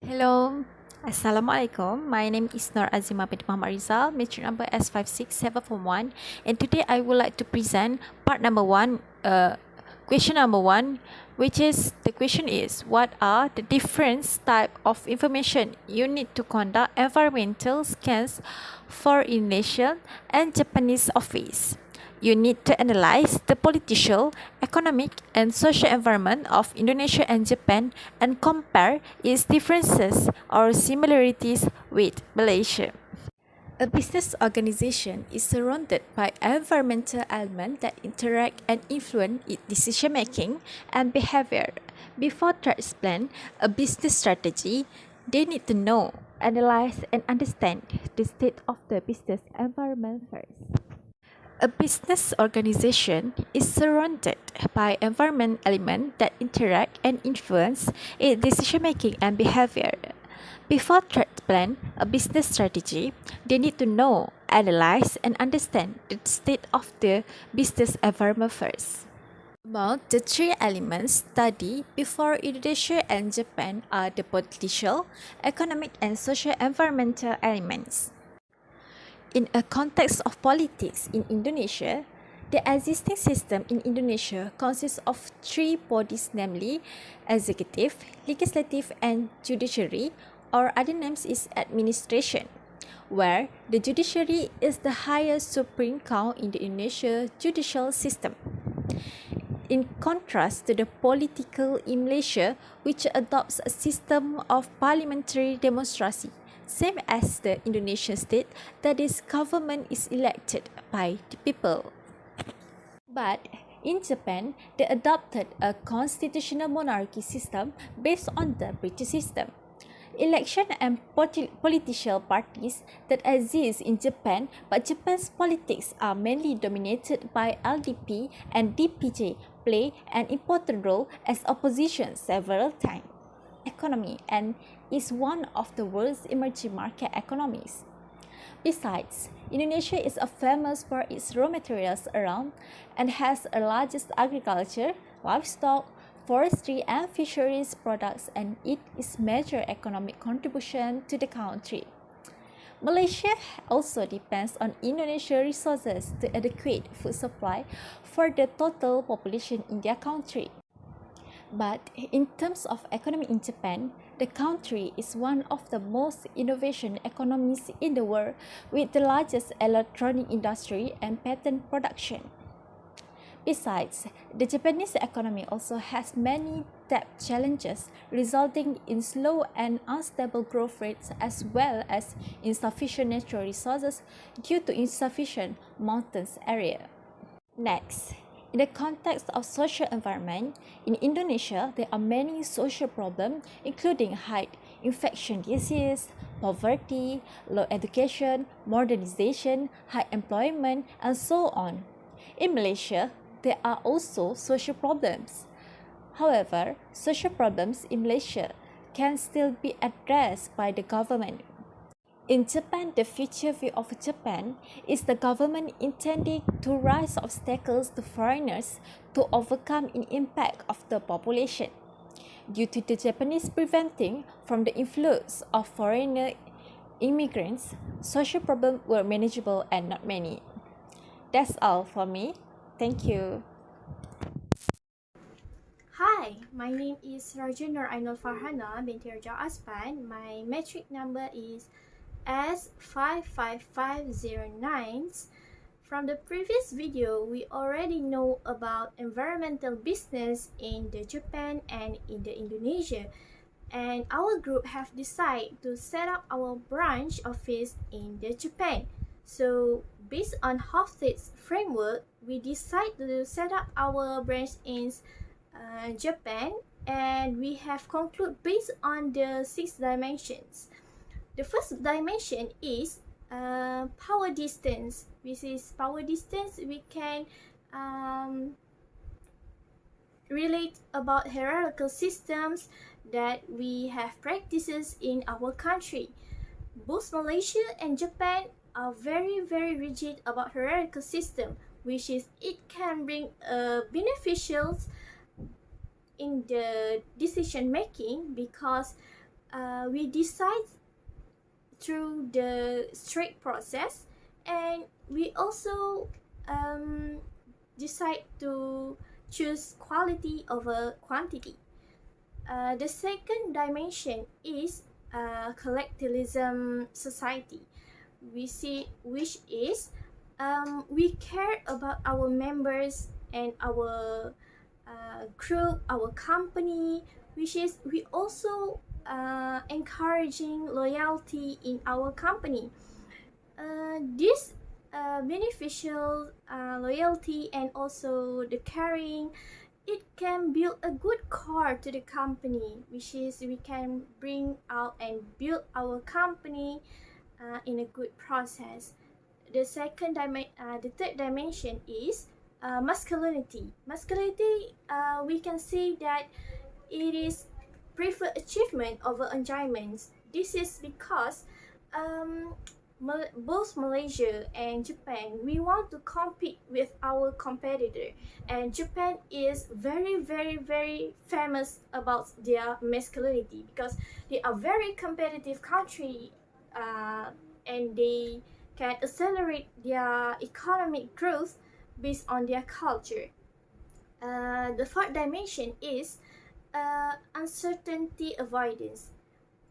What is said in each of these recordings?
Hello, Assalamualaikum. My name is Nur Azima binti Muhammad Rizal, matric number S56741, and today I would like to present part number one, question number one, which is the question is what are the different type of information you need to conduct environmental scans for Indonesian and Japanese office. You need to analyze the political, economic, and social environment of Indonesia and Japan and compare its differences or similarities with Malaysia. A business organization is surrounded by environmental elements that interact and influence its decision making and behavior. Before transplant a business strategy, they need to know, analyze, and understand the state of the business environment first. A business organization is surrounded by environment elements that interact and influence its decision making and behavior. Before plan a business strategy, they need to know, analyze, and understand the state of the business environment first. Among the three elements studied before Indonesia and Japan are the political, economic, and social environmental elements. In a context of politics in Indonesia, the existing system in Indonesia consists of three bodies, namely executive, legislative, and judiciary, or other names is administration, where the judiciary is the highest supreme count in the Indonesia judicial system. In contrast to the political in Malaysia, which adopts a system of parliamentary democracy, same as the Indonesian state, that is, government is elected by the people. But in Japan, they adopted a constitutional monarchy system based on the British system. Election and political parties that exist in Japan, but Japan's politics are mainly dominated by LDP and DPJ play an important role as opposition several times. Economy and is one of the world's emerging market economies. Besides, Indonesia is famous for its raw materials around and has the largest agriculture, livestock, forestry and fisheries products, and it is major economic contribution to the country. Malaysia also depends on Indonesian resources to adequate food supply for the total population in their country. But in terms of economy in Japan, the country is one of the most innovation economies in the world with the largest electronic industry and patent production. Besides, the Japanese economy also has many debt challenges, resulting in slow and unstable growth rates as well as insufficient natural resources due to insufficient mountains area. Next, in the context of social environment, in Indonesia, there are many social problems including high infection disease, poverty, low education, modernization, high employment, and so on. In Malaysia, there are also social problems. However, social problems in Malaysia can still be addressed by the government. In Japan, the future view of Japan is the government intending to raise obstacles to foreigners to overcome the impact of the population. Due to the Japanese preventing from the influx of foreigner immigrants, social problems were manageable and not many. That's all for me. Thank you. Hi, my name is Rajendra Ainul Farhana binti Raja Aspan. My metric number is S55509. From the previous video, we already know about environmental business in the Japan and in the Indonesia. And our group have decided to set up our branch office in the Japan. So based on Hofstede's framework, we decided to set up our branch in Japan, and we have concluded based on the 6 dimensions. The first dimension is power distance. Which is power distance, we can relate about hierarchical systems that we have practices in our country. Both Malaysia and Japan are very rigid about hierarchical system, which is it can bring beneficials in the decision making because we decide through the straight process, and we also decide to choose quality over quantity. The second dimension is collectivism society. We see which is we care about our members and our group, our company, which is we also encouraging loyalty in our company. This beneficial loyalty and also the caring, it can build a good core to the company, which is we can bring out and build our company in a good process. The third dimension is masculinity. Masculinity, we can say that it is prefer achievement over enjoyments. This is because both Malaysia and Japan, we want to compete with our competitor, and Japan is very famous about their masculinity because they are very competitive country, and they can accelerate their economic growth based on their culture. The fourth dimension is uncertainty avoidance.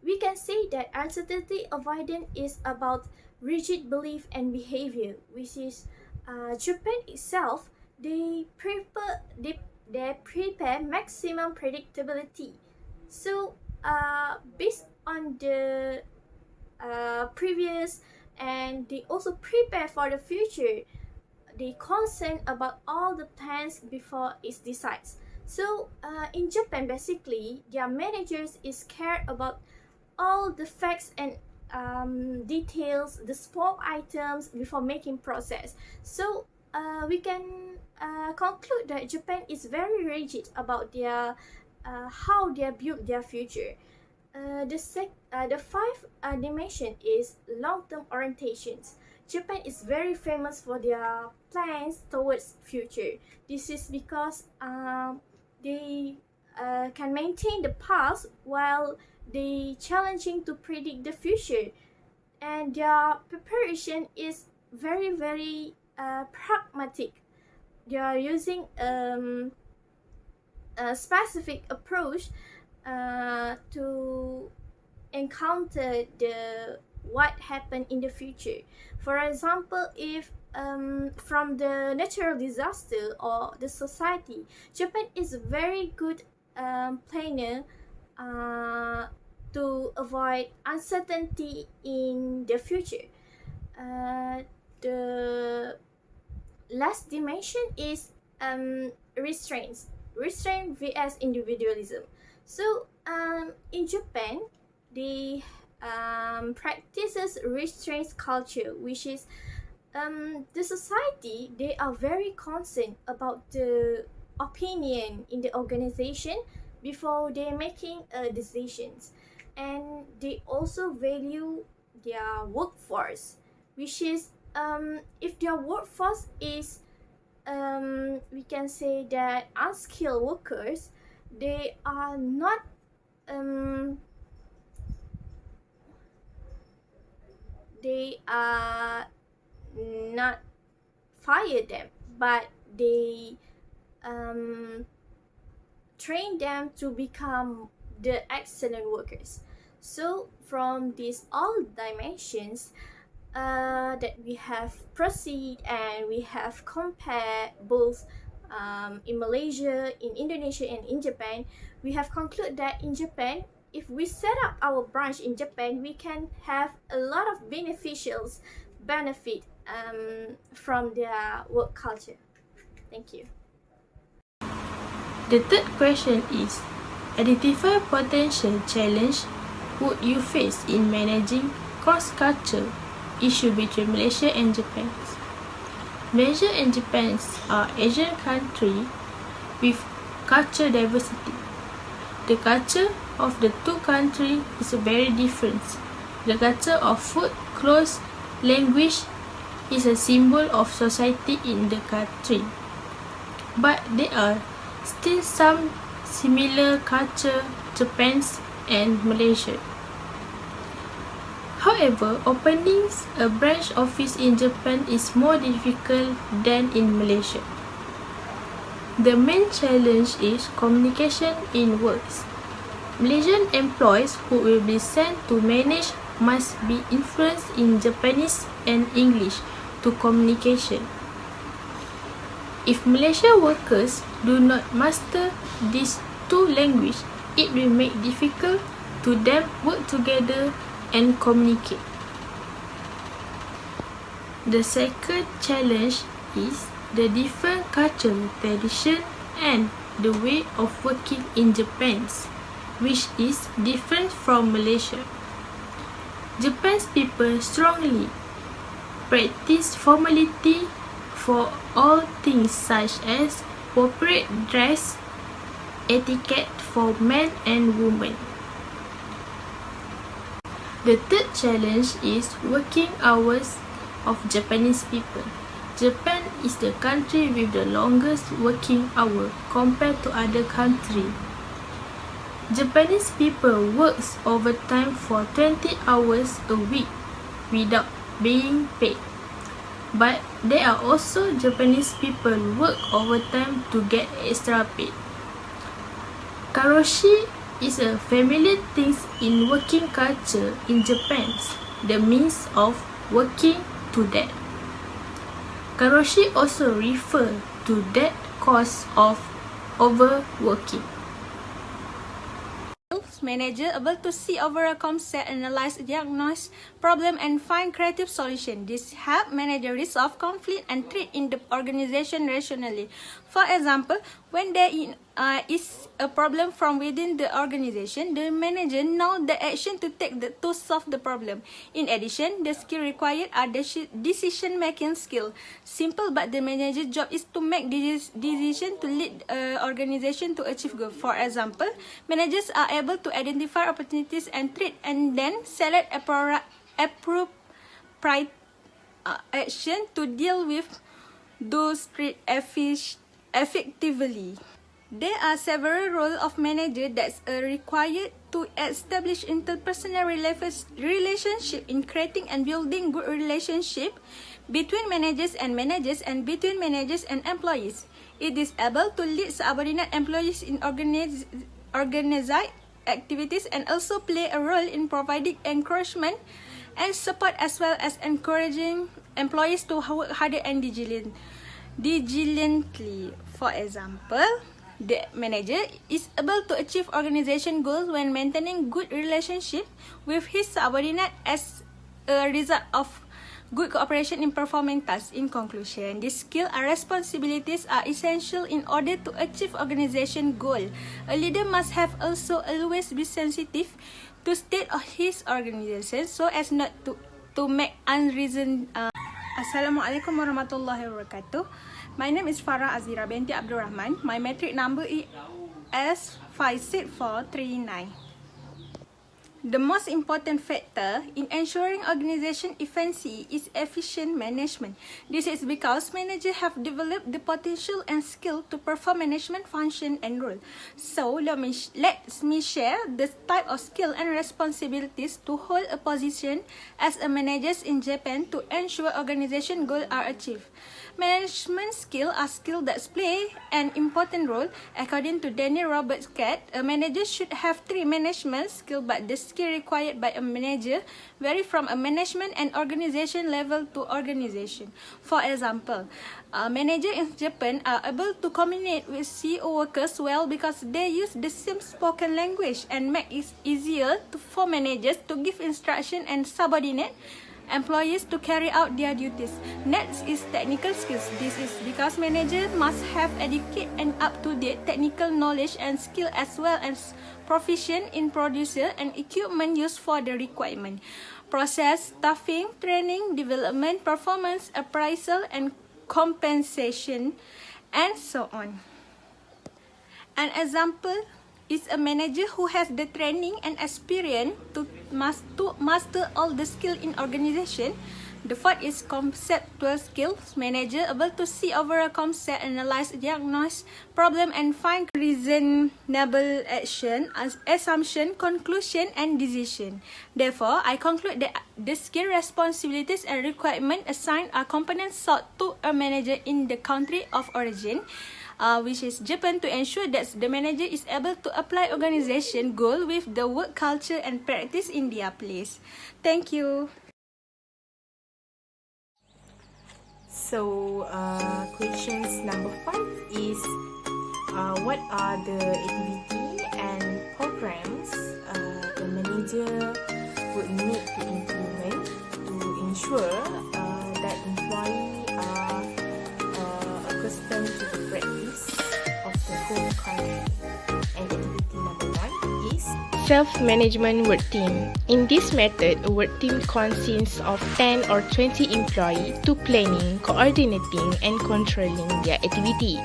We can say that uncertainty avoidance is about rigid belief and behavior, which is Japan itself. They prepare maximum predictability. So based on the previous, and they also prepare for the future. They concern about all the plans before it decides. So in Japan, basically, their managers is care about all the facts and details, the small items before making process. So we can conclude that Japan is very rigid about their how they build their future. The fifth dimension is long-term orientations. Japan is very famous for their plans towards future. This is because they can maintain the past while they challenging to predict the future, and their preparation is very pragmatic. They are using a specific approach to encounter the what happened in the future. For example, if from the natural disaster or the society, Japan is very good planner to avoid uncertainty in the future. The last dimension is restraint vs individualism. So in Japan, they practices restraint culture, which is the society, they are very concerned about the opinion in the organization before they making decisions, and they also value their workforce, which is if their workforce is we can say that unskilled workers, they are not fire them, but they train them to become the excellent workers. So from these all dimensions that we have proceed and we have compared both in Malaysia, in Indonesia, and in Japan, we have concluded that in Japan, if we set up our branch in Japan, we can have a lot of benefit from their work culture. Thank you. The third question is, identify potential challenge would you face in managing cross-culture issue between Malaysia and Japan. Malaysia and Japan are Asian countries with culture diversity. The culture of the two countries is very different. The culture of food, clothes, language is a symbol of society in the country. But there are still some similar culture. Japan's and Malaysia. However, opening a branch office in Japan is more difficult than in Malaysia. The main challenge is communication in works. Malaysian employees who will be sent to manage must be influenced in Japanese and English to communication. If Malaysian workers do not master these two languages, it will make difficult to them work together and communicate. The second challenge is the different cultural tradition and the way of working in Japan, which is different from Malaysia. Japan's people strongly practice formality for all things such as corporate dress, etiquette for men and women. The third challenge is working hours of Japanese people. Japan is the country with the longest working hour compared to other countries. Japanese people works overtime for 20 hours a week without being paid. But there are also Japanese people work overtime to get extra paid. Karoshi is a familiar thing in working culture in Japan, the means of working to death. Karoshi also refer to that cause of overworking. Manager able to see overall concept, analyze, diagnose problem, and find creative solution. This help manager resolve conflict and treat in the organization rationally. For example, when there is a problem from within the organization, the manager know the action to take to solve the problem. In addition, the skill required are decision-making skill. Simple, but the manager's job is to make decision to lead organization to achieve goal. For example, managers are able to identify opportunities and treat and then select appropriate action to deal with those threats effectively. There are several roles of manager that are required to establish interpersonal relationship in creating and building good relationship between managers and between managers and employees. It is able to lead subordinate employees in organized activities and also play a role in providing encouragement and support, as well as encouraging employees to work harder and diligently. For example, the manager is able to achieve organization goals when maintaining good relationship with his subordinate as a result of good cooperation in performing tasks. In conclusion, these skills and responsibilities are essential in order to achieve organization goal. A leader must have also always be sensitive to state of his organization so as not to make unreasoned. Assalamualaikum warahmatullahi wabarakatuh. My name is Farah Azira binti Abdul Rahman. My metric number is S56439. The most important factor in ensuring organization efficiency is efficient management. This is because managers have developed the potential and skill to perform management function and role. So let me share the type of skill and responsibilities to hold a position as a manager in Japan to ensure organization goals are achieved. Management skills are skills that play an important role. According to Daniel Roberts Cat, a manager should have 3 management skills, but the skill required by a manager vary from a management and organization level to organization. For example, managers in Japan are able to communicate with CEO workers well because they use the same spoken language and make it easier for managers to give instruction and subordinate employees to carry out their duties. Next is technical skills. This is because managers must have adequate and up-to-date technical knowledge and skill, as well as proficient in producer and equipment used for the requirement, process, staffing, training, development, performance, appraisal, and compensation, and so on. An example is a manager who has the training and experience to master all the skill in organization. The fourth is conceptual skills. Manager able to see overall concept, analyze, diagnose problem, and find reasonable action, assumption, conclusion, and decision. Therefore, I conclude that the skill, responsibilities, and requirement assigned are components sought to a manager in the country of origin, which is Japan, to ensure that the manager is able to apply organization goal with the work culture and practice in their place. Thank you. So, questions number 5 is what are the activity and programs the manager would need to implement to ensure that employees are accustomed to the practice of the home country. And activity number 1 is self-management work team. In this method, a work team consists of 10 or 20 employees to planning, coordinating, and controlling their activity.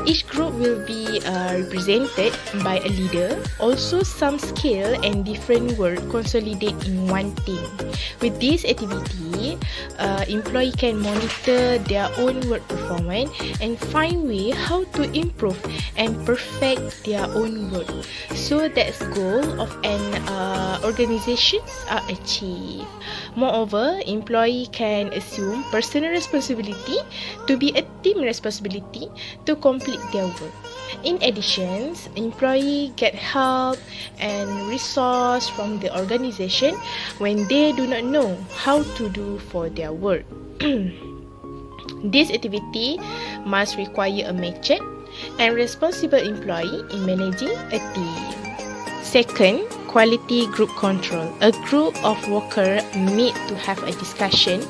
Each group will be represented by a leader. Also, some skill and different work consolidate in one team. With this activity, employee can monitor their own work performance and find way how to improve and perfect their own work, so that goal of an organization are achieved. Moreover, employee can assume personal responsibility to be a team responsibility to complete their work. In addition, employee get help and resource from the organization when they do not know how to do for their work. This activity must require a mature and responsible employee in managing a team. Second, quality group control. A group of workers meet to have a discussion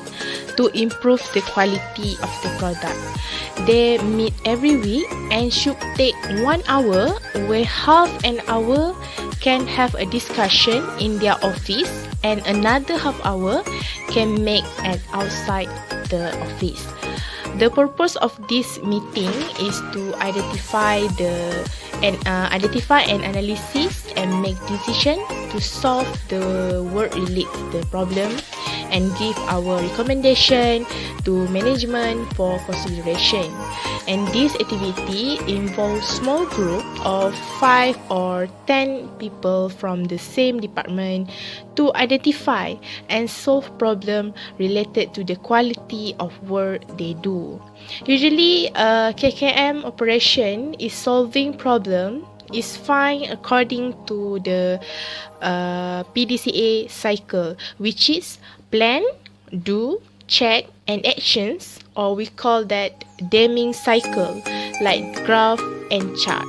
to improve the quality of the product. They meet every week and should take 1 hour, where half an hour can have a discussion in their office and another half hour can make it outside the office. The purpose of this meeting is to identify and analysis and make decision to solve the work-related problem and give our recommendation to management for consideration. And this activity involves small group of 5 or 10 people from the same department to identify and solve problem related to the quality of work they do. Usually, KKM operation is solving problem is fine according to the PDCA cycle, which is plan, do, check, and actions, or we call that Deming cycle, like graph and chart.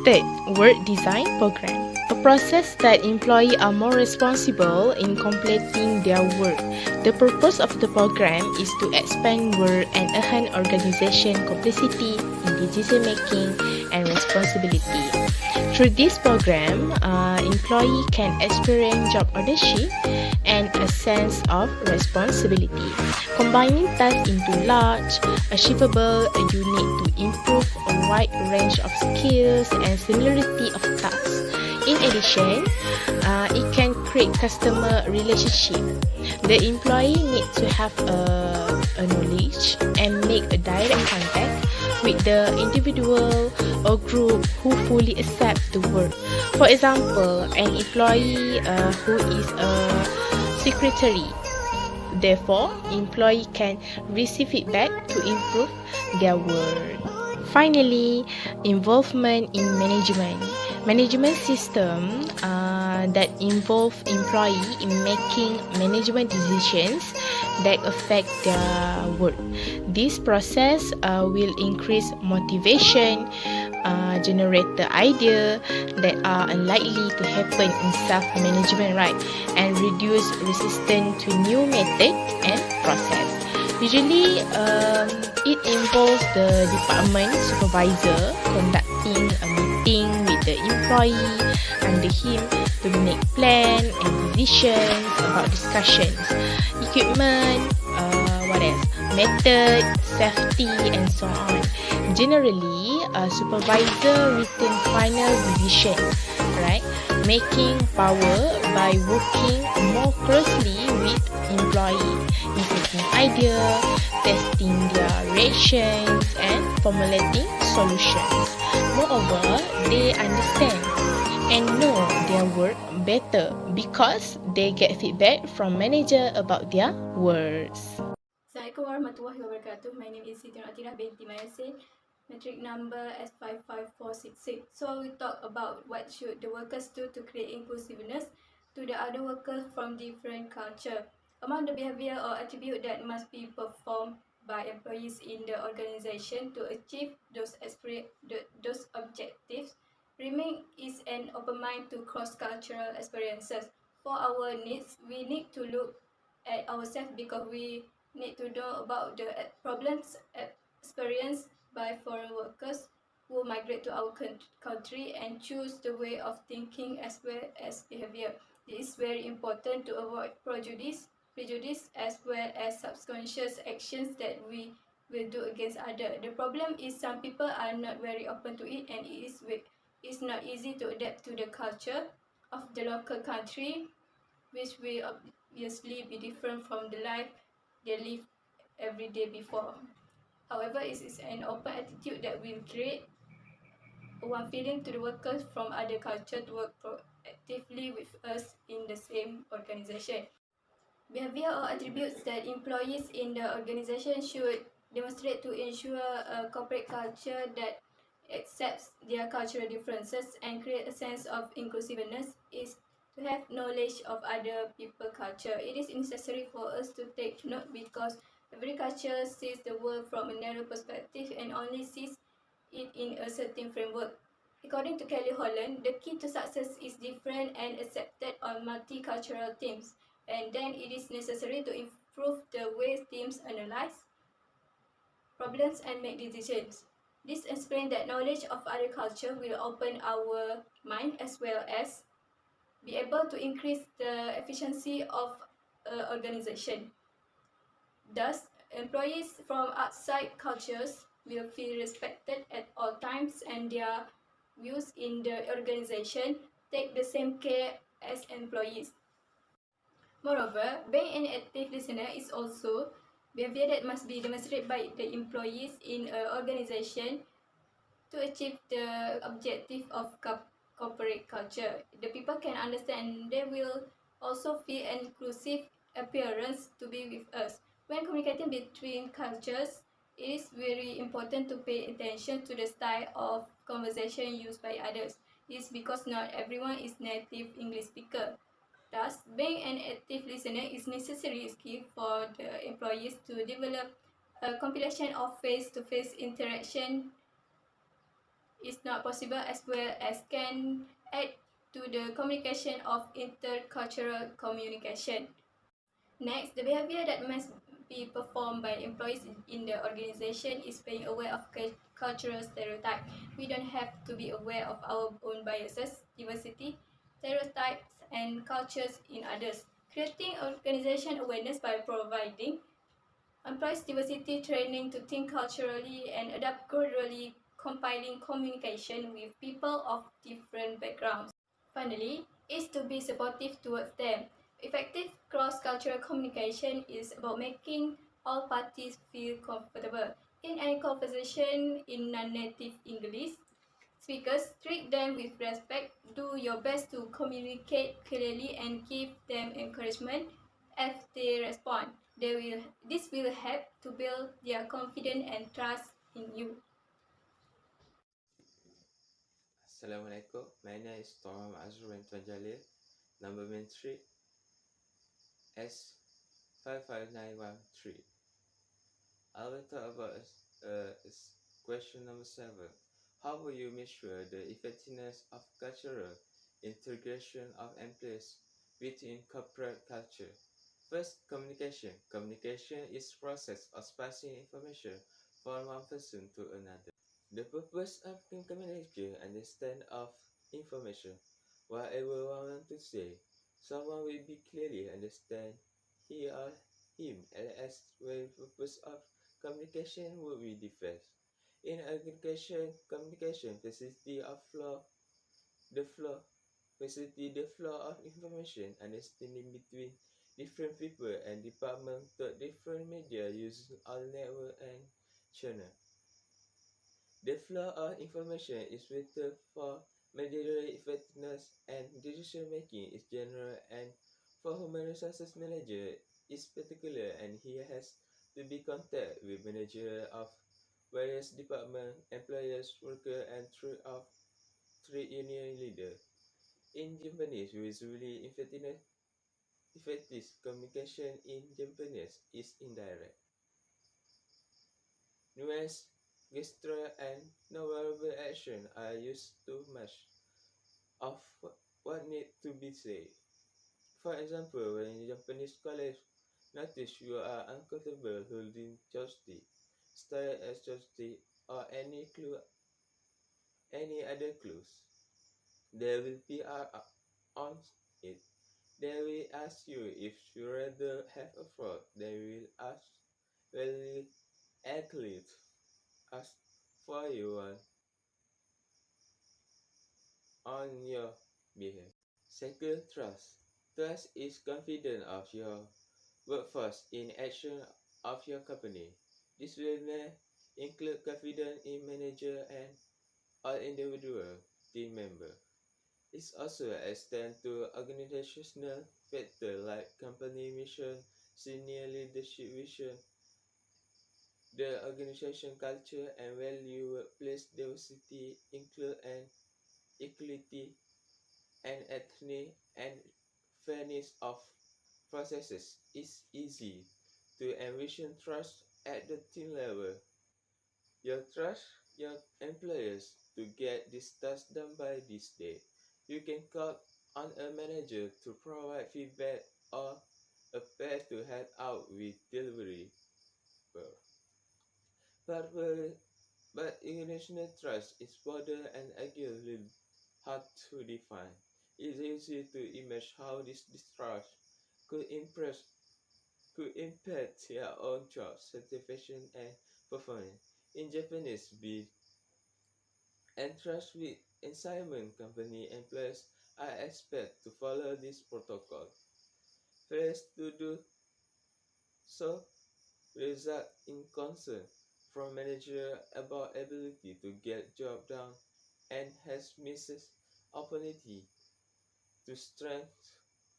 Third, work design program. A process that employees are more responsible in completing their work. The purpose of the program is to expand work and enhance organization complexity in decision making and responsibility. Through this program, employee can experience job ownership and a sense of responsibility. Combining tasks into large, achievable unit to improve a wide range of skills and similarity of tasks. In addition, it can create customer relationship. The employee needs to have a knowledge and make a direct contact with the individual or group who fully accept the work. For example, an employee who is a secretary. Therefore, employee can receive feedback to improve their work. Finally, involvement in management. Management system that involve employee in making management decisions that affect their work. This process will increase motivation, generate the idea that are unlikely to happen in self-management, right? And reduce resistance to new method and process. Usually, it involves the department supervisor conducting a meeting with the employee under him to make plan and decisions about discussions, equipment, what else, method, safety, and so on. Generally, a supervisor return final decision, right? making power by working more closely with employee, inputting ideas, testing their reactions, and formulating solutions. Moreover, they understand and know their work better because they get feedback from manager about their words. Assalamualaikum warahmatullahi wabarakatuh. My name is Siti Atira binti Mayasin. Metric number S55466. So we talk about what should the workers do to create inclusiveness to the other workers from different culture. Among the behavior or attribute that must be performed by employees in the organization to achieve those objectives, remain is an open mind to cross-cultural experiences. For our needs, we need to look at ourselves because we need to know about the problems experienced by foreign workers who migrate to our country and choose the way of thinking as well as behavior. It is very important to avoid prejudice as well as subconscious actions that we will do against others. The problem is some people are not very open to it, and it's not easy to adapt to the culture of the local country, which will obviously be different from the life they live every day before. However, it is an open attitude that will create one feeling to the workers from other culture to work proactively with us in the same organization. Behavior or attributes that employees in the organization should demonstrate to ensure a corporate culture that accepts their cultural differences and create a sense of inclusiveness is to have knowledge of other people's culture. It is necessary for us to take note because every culture sees the world from a narrow perspective and only sees it in a certain framework. According to Kelly Holland, the key to success is different and accepted on multicultural teams, and then it is necessary to improve the way teams analyze problems and make decisions. This explains that knowledge of other culture will open our mind as well as be able to increase the efficiency of an organization. Thus, employees from outside cultures will feel respected at all times and their views in the organization take the same care as employees. Moreover, being an active listener is also behavior that must be demonstrated by the employees in an organization to achieve the objective of corporate culture. The people can understand they will also feel an inclusive appearance to be with us. When communicating between cultures, it is very important to pay attention to the style of conversation used by others. This is because not everyone is native English speaker. Thus, being an active listener is necessary skill for the employees to develop a compilation of face-to-face interaction is not possible as well as can add to the communication of intercultural communication. Next, the behavior that must be performed by employees in the organization is being aware of cultural stereotypes. We don't have to be aware of our own biases, diversity, stereotypes, and cultures in others. Creating organization awareness by providing employees diversity training to think culturally and adapt gradually, compiling communication with people of different backgrounds. Finally, is to be supportive towards them. Effective cross-cultural communication is about making all parties feel comfortable. In any conversation in non-native English, speakers treat them with respect, do your best to communicate clearly and give them encouragement as they respond. This will help to build their confidence and trust in you. Assalamualaikum. My name is Tom Azruan Tuan Jalil. Number matric S55913. I will talk about question number 7. How will you measure the effectiveness of cultural integration of employees within corporate culture? First, communication. Communication is process of passing information from one person to another. The purpose of communication understand of information. Whatever one want to say, someone will be clearly understand he or him, as well purpose of communication will be different. In education, communication facility of flow, the flow facilitate the flow of information, understanding between different people and departments through different media using all network and channel. The flow of information is vital for managerial effectiveness and decision making is general, and for human resources manager is particular, and he has to be contact with manager of various departments, employers, worker, and trade union leader. In Japanese, usually effective communication in Japanese is indirect. Nuance, gesture, and non-verbal action are used to much of what needs to be said. For example, when Japanese colleagues notice you are uncomfortable holding joystick, stare at joystick, or any other clues, they will PR on it. They will ask you if you rather have a fraud. They will actually ask for you one on your behalf. Second, trust. Trust is confidence of your workforce in action of your company. This will include confidence in manager and all individual team member. It also extends to organizational factors like company mission, senior leadership vision, the organization culture and value, workplace diversity, include and equality, and ethnic and fairness of processes. It's easy to envision trust at the team level. You trust your employers to get this task done by this day. You can call on a manager to provide feedback or a pair to help out with delivery. But, but international trust is broader and arguably hard to define. It's easy to imagine how this distrust could impact your own job satisfaction and performance. In Japanese, be entrust with assignment company employees are expected to follow this protocol. Failures to do so result in concern from manager about ability to get job done and has misses opportunity to strengthen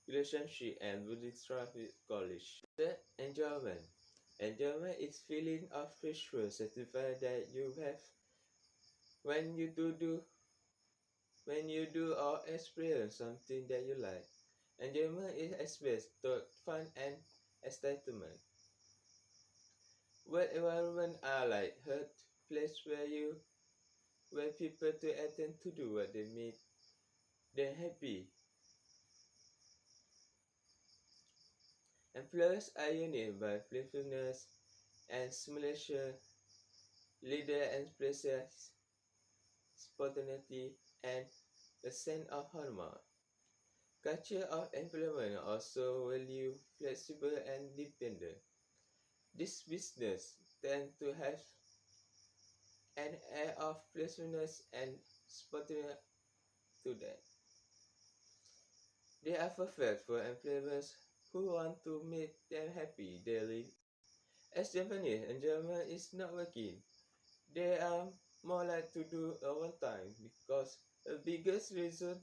relationship and build trust with colleagues. The enjoyment. Enjoyment is feeling of pleasure satisfied that you have when you do or experience something that you like. Enjoyment is expressed through fun and excitement. What environment are like hurt place where people to attend to do what they make them happy. Employers are unique by playfulness and simulation, leader expresses spontaneity and a sense of harmony. Culture of employment also value flexible and dependent. This business tend to have an air of playfulness and spontaneity to them. They are perfect for employees who want to make them happy daily. As Japanese enjoyment is not working, they are more likely to do a one time because the biggest reason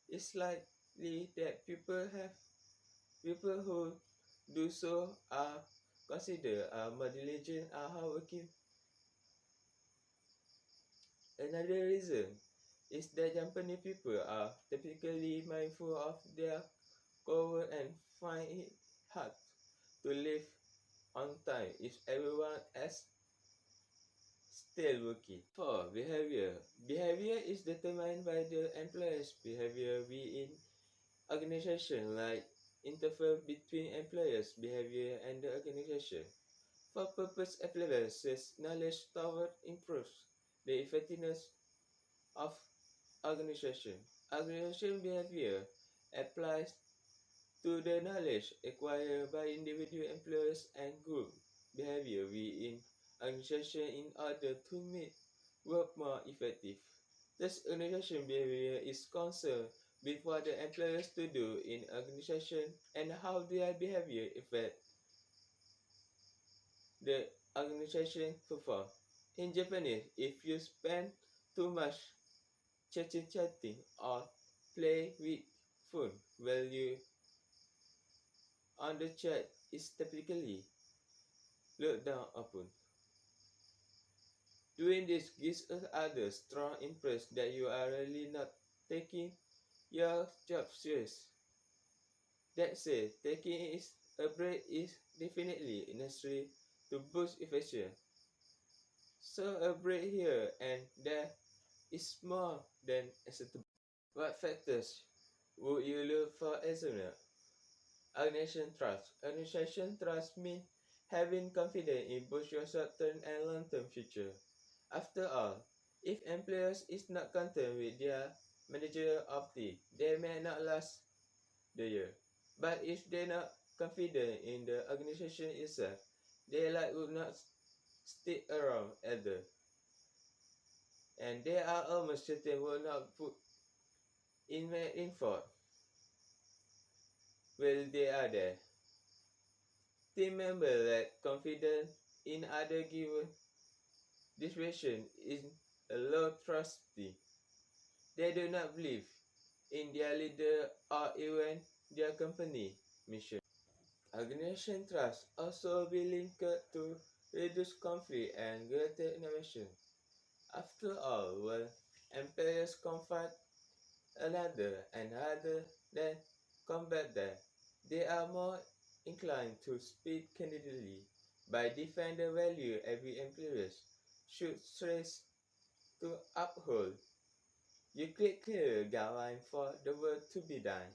is likely that people who do so are considered more diligent and hardworking. Another reason is that Japanese people are typically mindful of their cover and find it hard to live on time if everyone else still working. For behavior. Behavior is determined by the employer's behavior within organization like interface between employers' behavior and the organization. For purpose evaluations, knowledge toward improves the effectiveness of organization. Organization behavior applies to the knowledge acquired by individual employers and group behavior within organization in order to make work more effective. Thus, organization behavior is concerned with what the employers to do in organization and how their behavior affect the organization perform. In Japanese, if you spend too much chatting or play with phone while you on the chat is typically looked down upon. Doing this gives others strong impression that you are really not taking your job serious. That said, taking a break is definitely necessary to boost efficiency. So a break here and there is more than acceptable. What factors would you look for as a result? Organization trust. Organization trust means having confidence in both your short-term and long-term future. After all, if employers is not content with their managerial opti, they may not last the year. But if they not confident in the organization itself, they would not stick around either. And they are almost certain will not put in effort while they are there. Team members lack confidence in other given situation is a low trusty. They do not believe in their leader or even their company mission. Organization trust also be linked to reduce conflict and greater innovation. After all, when employers confront another and rather than combat them, they are more inclined to speak candidly. By defend the value every employer should stress to uphold. You create clear guidelines for the work to be done.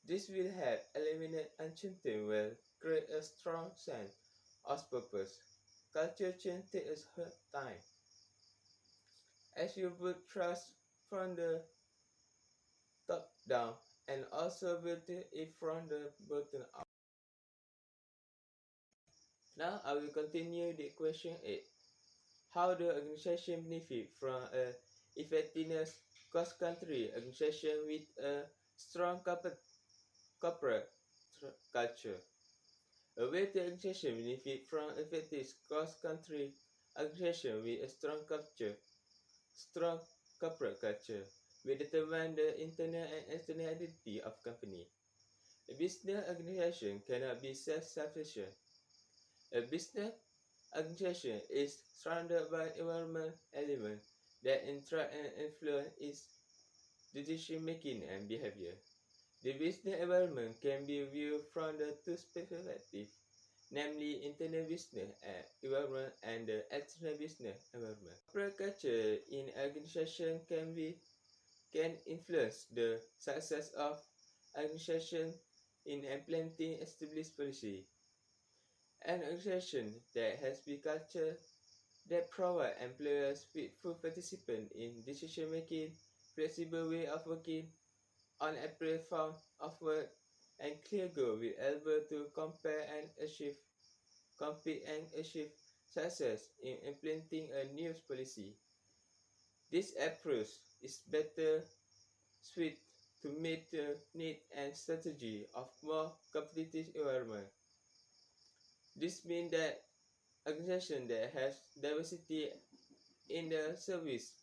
This will help eliminate uncertainty while create a strong sense of purpose. Culture change takes time. As you build trust from the top down and also build it from the bottom up. Now I will continue the question 8. How do organizations benefit from a effectiveness cross-country organization with a strong corporate culture? A way to organization benefit from effective cross-country organization with a strong corporate culture will determine the internal and external identity of company. A business organization cannot be self-sufficient. A business organization is surrounded by environment elements that interact and influence its decision-making and behavior. The business environment can be viewed from the two perspectives, namely internal business environment and the external business environment. Corporate culture in organization can influence the success of organization in implementing established policy. An organization that has big culture that provide employers with full participation in decision making, flexible way of working, on April form of work, and clear goal will able to compete and achieve success in implementing a new policy. This approach is better suited to meet the need and strategy of more competitive environment. This means that organization that has diversity in the service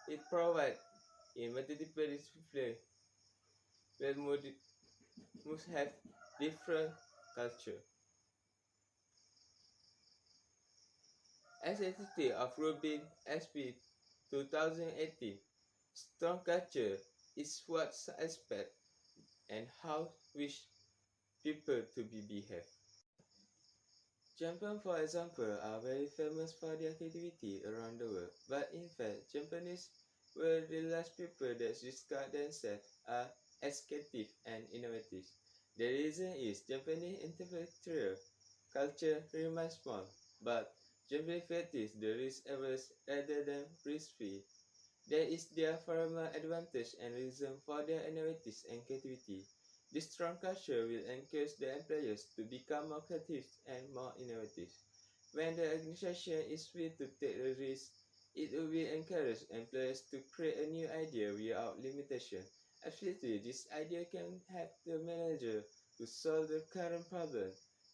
it provides in multiple disciplines will must have different culture. As a study of Rubin SP 2018, strong culture is what aspect and how wish people to be behave. Japan, for example, are very famous for their creativity around the world, but in fact, Japanese were the last people that discard themselves as creative and innovative. The reason is Japanese intellectual culture remains small, but Japanese practice the risk averse rather than risk-free. That is their formal advantage and reason for their innovative and creativity. This strong culture will encourage the employers to become more creative and more innovative. When the organization is free to take the risk, it will encourage employers to create a new idea without limitation Absolutely, this idea can help the manager to solve the current problem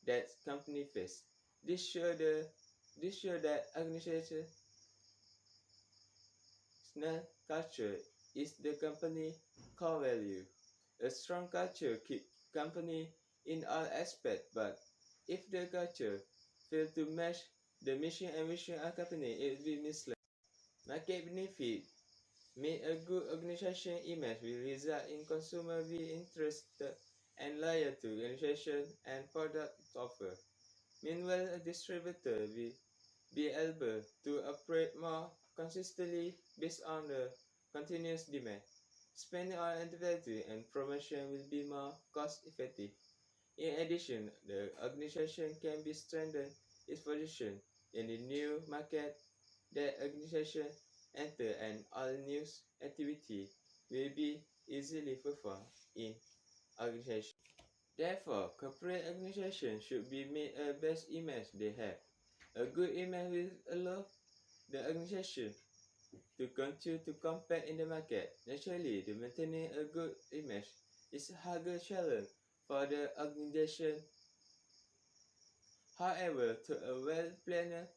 that company face. This show that organizational culture is the company core value. A strong culture keeps company in all aspects, but if the culture fails to match the mission and vision of company, it will be misled. Market benefit mean a good organization image will result in consumer being interested and loyal to organization and product it offer. Meanwhile, a distributor will be able to operate more consistently based on the continuous demand. Spending on advertising and promotion will be more cost effective. In addition, the organization can be strengthened its position in the new market that organization enter, and all news activity will be easily performed in organization. Therefore, corporate organization should be made a best image they have. A good image will allow the organization to continue to compete in the market. Naturally, the maintaining a good image is a harder challenge for the organization. However, to a well-planned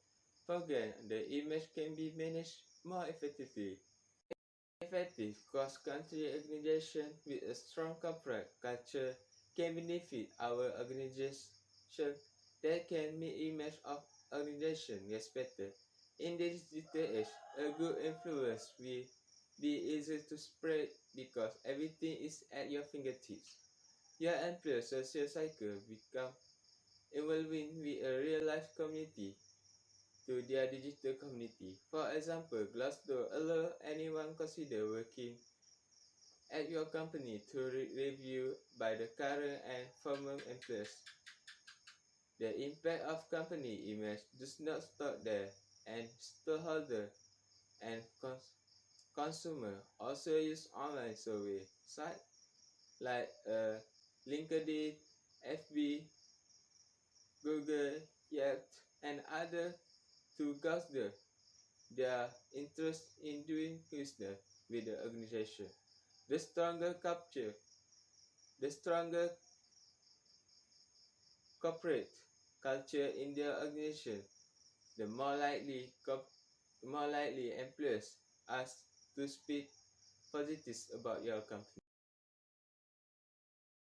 program, the image can be managed more effectively. Effective cross-country organization with a strong corporate culture can benefit our organization that can make image of organization respected. In this digital age, a good influence will be easy to spread because everything is at your fingertips. Your employer social cycle become evolving with a real-life community to their digital community. For example, Glassdoor allow anyone consider working at your company to review by the current and former employees. The impact of company image does not stop there, and stockholder and consumer also use online survey sites like LinkedIn, FB, Google, Yelp, and other to gauge their interest in doing business with the organization. The stronger capture, the stronger corporate culture in their organization, the more likely employees are to speak positive about your company.